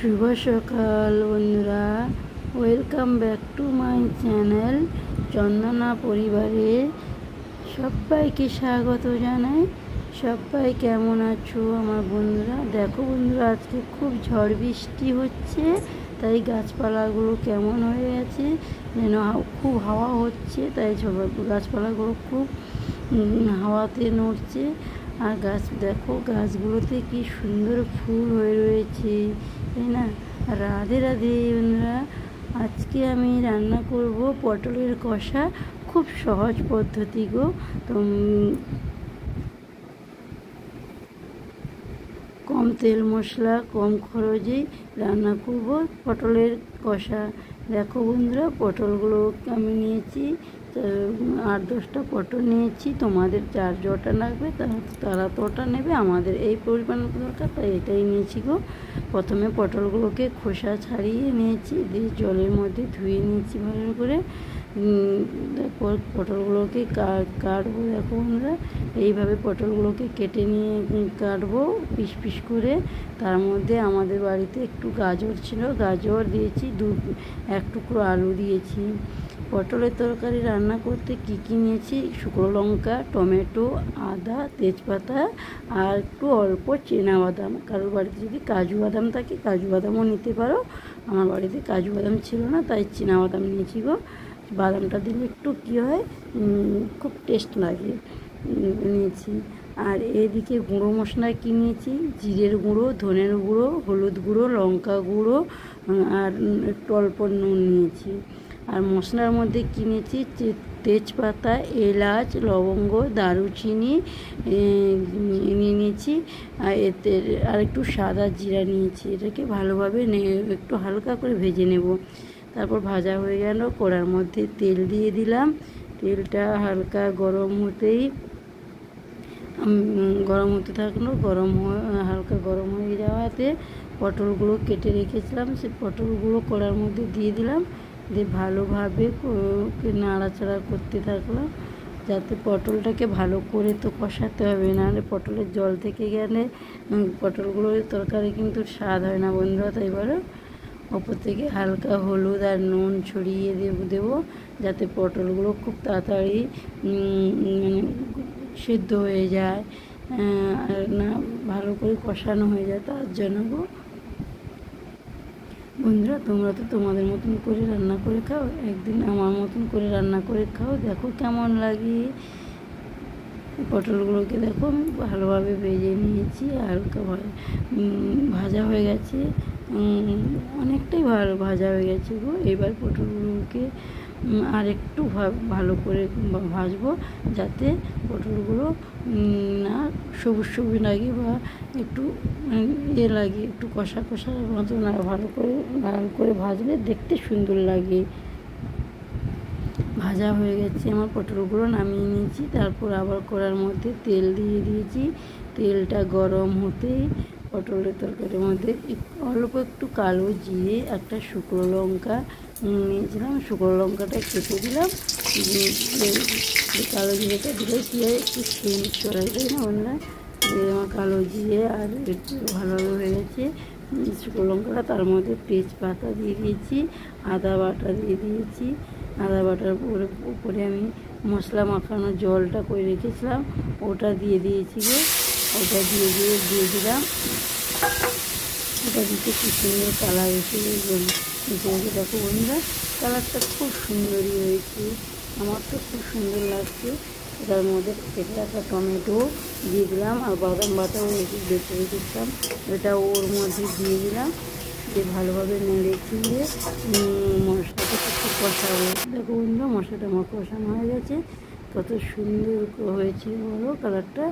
শুভ সকাল বন্ধুরা, welcome back to my channel Chandana পরিবারে সবাইকে স্বাগত জানাই। সবাই কেমন আছো আমার বন্ধুরা? দেখো বন্ধুরা, আজকে খুব ঝড় বৃষ্টি হচ্ছে, তাই গাছপালাগুলো কেমন হয়ে গেছে যেন খুব হাওয়া হচ্ছে, তাই গাছপালাগুলো খুব হাওয়াতে নড়ছে। আর দেখো গাছগুলোতে কি সুন্দর ফুল হয়ে রয়েছে, তাই না? রাধে রাধে বন্ধুরা, আজকে আমি রান্না করব পটলের কষা। খুব সহজ পদ্ধতি গো, তো কম তেল মশলা কম খরচেই রান্না করব পটলের কষা। দেখো বন্ধুরা, পটলগুলো আমি নিয়েছি 8-10টা পটল নিয়েছি। তোমাদের যার যটা লাগবে তারা তটা নেবে, আমাদের এই পরিমাণ দরকার তাই এটাই নিয়েছি গো। প্রথমে পটলগুলোকে খোসা ছাড়িয়ে নিয়েছি, দিয়ে জলের মধ্যে ধুয়ে নিয়েছি ভালো করে। তারপর পটলগুলোকে কাটবো। দেখো বন্ধুরা, এইভাবে পটলগুলোকে কেটে নিয়ে কাটবো পিস পিস করে। তার মধ্যে আমাদের বাড়িতে একটু গাজর ছিল, গাজর দিয়েছি, এক টুকরো আলু দিয়েছি। পটলের তরকারি রান্না করতে কী কী নিয়েছি: শুকনো লঙ্কা, টমেটো, আদা, তেজপাতা আর একটু অল্প বাদাম। কারোর বাড়িতে যদি কাজু বাদাম থাকে কাজু বাদামও নিতে পারো। আমার বাড়িতে কাজু বাদাম ছিল না, তাই বাদাম নিয়েছি গো। বাদামটা দিলে একটু কী হয়, খুব টেস্ট লাগে, নিয়েছি। আর এদিকে গুঁড়ো মশলা কী নিয়েছি: জিরের গুঁড়ো, ধনের গুঁড়ো, হলুদ গুঁড়ো, লঙ্কা গুঁড়ো আর একটু অল্প নুন নিয়েছি। আর মশলার মধ্যে কিনেছি তেজপাতা, এলাচ, লবঙ্গ, দারুচিনি নিয়ে নিয়েছি। আর এতে আর একটু সাদা জিরা নিয়েছি। এটাকে ভালোভাবে একটু হালকা করে ভেজে নেব। তারপর ভাজা হয়ে গেল, কড়ার মধ্যে তেল দিয়ে দিলাম। তেলটা হালকা গরম হতে থাকলো। হালকা গরম হয়ে যাওয়াতে পটলগুলো কেটে রেখেছিলাম, সেই পটলগুলো কড়ার মধ্যে দিয়ে দিলাম। দিয়ে ভালোভাবে নাড়াচাড়া করতে থাকলাম, যাতে পটলটাকে ভালো করে তো কষাতে হবে, নাহলে পটলের জল থেকে গেলে পটলগুলোর তরকারি কিন্তু স্বাদ হয় না বন্ধুরা। তাই বলো, ওপর থেকে হালকা হলুদ আর নুন ছড়িয়ে দেবো, যাতে পটলগুলো খুব তাড়াতাড়ি সিদ্ধ হয়ে যায় আর না ভালো করে কষানো হয়ে যায়। তার জন্য বন্ধুরা, তোমরা তো তোমাদের মতন করে রান্না করে খাও, একদিন আমার মতন করে রান্না করে খাও, দেখো কেমন লাগে। পটলগুলোকে দেখো আমি ভালোভাবে ভেজে নিয়েছি, হালকা ভাজা হয়ে গেছে, অনেকটাই ভাজা হয়ে গেছে গো। এবার পটলগুলোকে আর একটু ভালো করে ভাজবো, যাতে পটলগুলো না সবুজ সবুজ লাগে বা একটু লাগে, একটু কষা কষার মতো না, ভালো করে ভাজলে দেখতে সুন্দর লাগে। ভাজা হয়ে গেছে আমার পটলগুলো, নামিয়ে নিয়েছি। তারপর আবার কড়ার মধ্যে তেল দিয়ে দিয়েছি। তেলটা গরম হতেই পটলের তরকারির মধ্যে অল্প একটু কালো জিরে, একটা শুকনো লঙ্কা নিয়েছিলাম, শুকনো লঙ্কাটা কেটে দিলাম। কালো জিরেটা দিলে কি হয়, একটু সেন্ট চড়াই, তাই না বন্ধুরা? আমার কালো জিরে আর একটু ভালোভাবে হয়ে গেছে শুকনো লঙ্কাটা। তার মধ্যে তেজপাতা দিয়ে দিয়েছি, আদা বাটা দিয়ে দিয়েছি। আদা বাটার উপরে আমি মশলা মাখানো জলটা করে রেখেছিলাম, ওটা দিয়ে দিয়েছি গো। ওটা দিয়ে দিলাম। ওটা দিতে কি সুন্দর কালার এসে দেখো বন্ধুরা, কালারটা খুব সুন্দরই হয়েছে, আমার তো খুব সুন্দর লাগছে। এটার মধ্যে কেটে রাখা টমেটো দিয়ে দিলাম, আর বাদাম বাটাও বেঁচে রেখেছিলাম, এটা ওর মধ্যে দিয়ে দিলাম। দিয়ে ভালোভাবে নেড়ে চিড়ে মশলাটা একটু কষাবো। দেখো বন্ধুরা, মশলাটা আমার কষানো হয়ে গেছে। কত সুন্দর হয়েছে বলো, কালারটা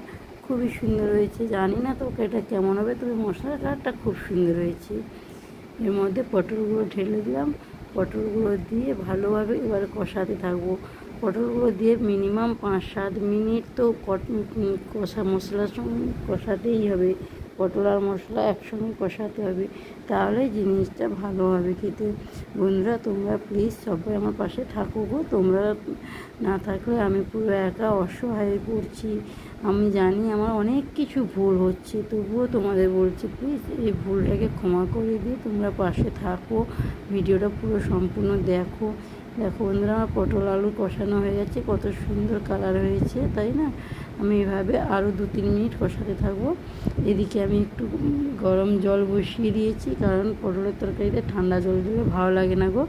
খুবই সুন্দর হয়েছে। জানি না তো এটা কেমন হবে, তবে মশলার কালারটা খুব সুন্দর হয়েছে। এর মধ্যে পটলগুলো ঢেলে দিলাম, পটলগুলো দিয়ে ভালোভাবে এবার কষাতে থাকবো। পটলগুলো দিয়ে মিনিমাম 5-7 মিনিট তো মশলার সঙ্গে কষাতেই হবে। পটল আর মশলা একসঙ্গে কষাতে হবে, তাহলে জিনিসটা ভালো হবে খেতে। বন্ধুরা তোমরা প্লিজ সবাই আমার পাশে থাকো গো, তোমরা না থাকলে আমি পুরো একা অসহায় হয়ে পড়ছি। আমি জানি আমার অনেক কিছু ভুল হচ্ছে, তবুও তোমাদের বলছি প্লিজ এই ভুলটাকে ক্ষমা করে দিয়ে তোমরা পাশে থাকো, ভিডিওটা পুরো সম্পূর্ণ দেখো। দেখো বন্ধুরা আমার পটল আলু কষানো হয়ে গেছে, কত সুন্দর কালার হয়েছে তাই না। আমি এভাবে আরও 2-3 মিনিট কষাতে থাকবো। এদিকে আমি একটু গরম জল বসিয়ে দিয়েছি, কারণ পটলের তরকারিতে ঠান্ডা জল দিলে ভালো লাগে না গো।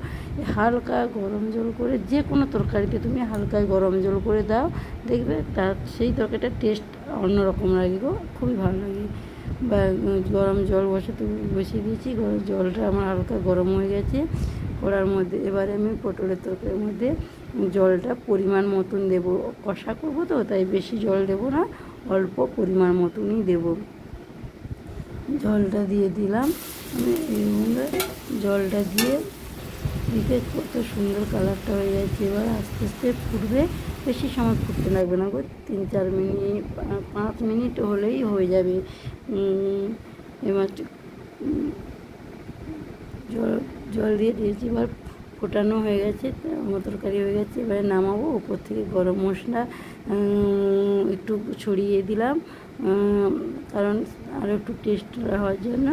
হালকা গরম জল করে যে কোনো তরকারিতে তুমি হালকা গরম জল করে দাও, দেখবে তার সেই তরকারিটার টেস্ট অন্যরকম লাগে গো, খুবই ভালো লাগে। বা গরম জল বসিয়ে দিয়েছি, জলটা আমার হালকা গরম হয়ে গেছে কড়ার মধ্যে। এবারে আমি পটলের তরকারির মধ্যে জলটা পরিমাণ মতন দেবো, কষা করবো তো তাই বেশি জল দেবো না, অল্প পরিমাণ মতনই দেবো। জলটা দিয়ে দিলাম আমি, জলটা দিয়ে দিতে কত সুন্দর কালারটা হয়ে যাচ্ছে। এবার আস্তে আস্তে ফুটবে, বেশি সময় ফুটতে লাগবে না গো, 3-4 মিনিট 5 মিনিট হলেই হয়ে যাবে। এবার জল দিয়ে দিয়েছি, এবার ফোটানো হয়ে গেছে, আমার তরকারি হয়ে গেছে। এবারে নামাবো, উপর থেকে গরম মশলা একটু ছড়িয়ে দিলাম, কারণ আরও একটু টেস্ট হওয়ার জন্য।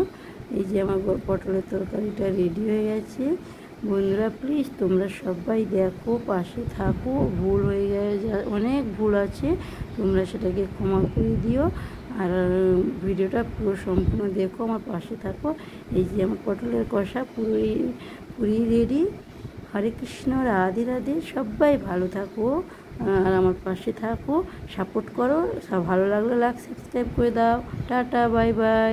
এই যে আমার পটলের তরকারিটা রেডি হয়ে গেছে। বন্ধুরা প্লিজ তোমরা সবাই দেখো, পাশে থাকো। ভুল হয়ে গেছে, অনেক ভুল আছে, তোমরা সেটাকে ক্ষমা করে দিও। আর ভিডিওটা পুরো সম্পূর্ণ দেখো, আমার পাশে থাকো। এই যে আমার পটলের কষা পুরোই রেডি। হরে কৃষ্ণ, রাধে রাধে। সবাই ভালো থাকো আর আমার পাশে থাকো, সাপোর্ট করো। ভালো লাগলে লাইক সাবস্ক্রাইব করে দাও। Tata, bye bye.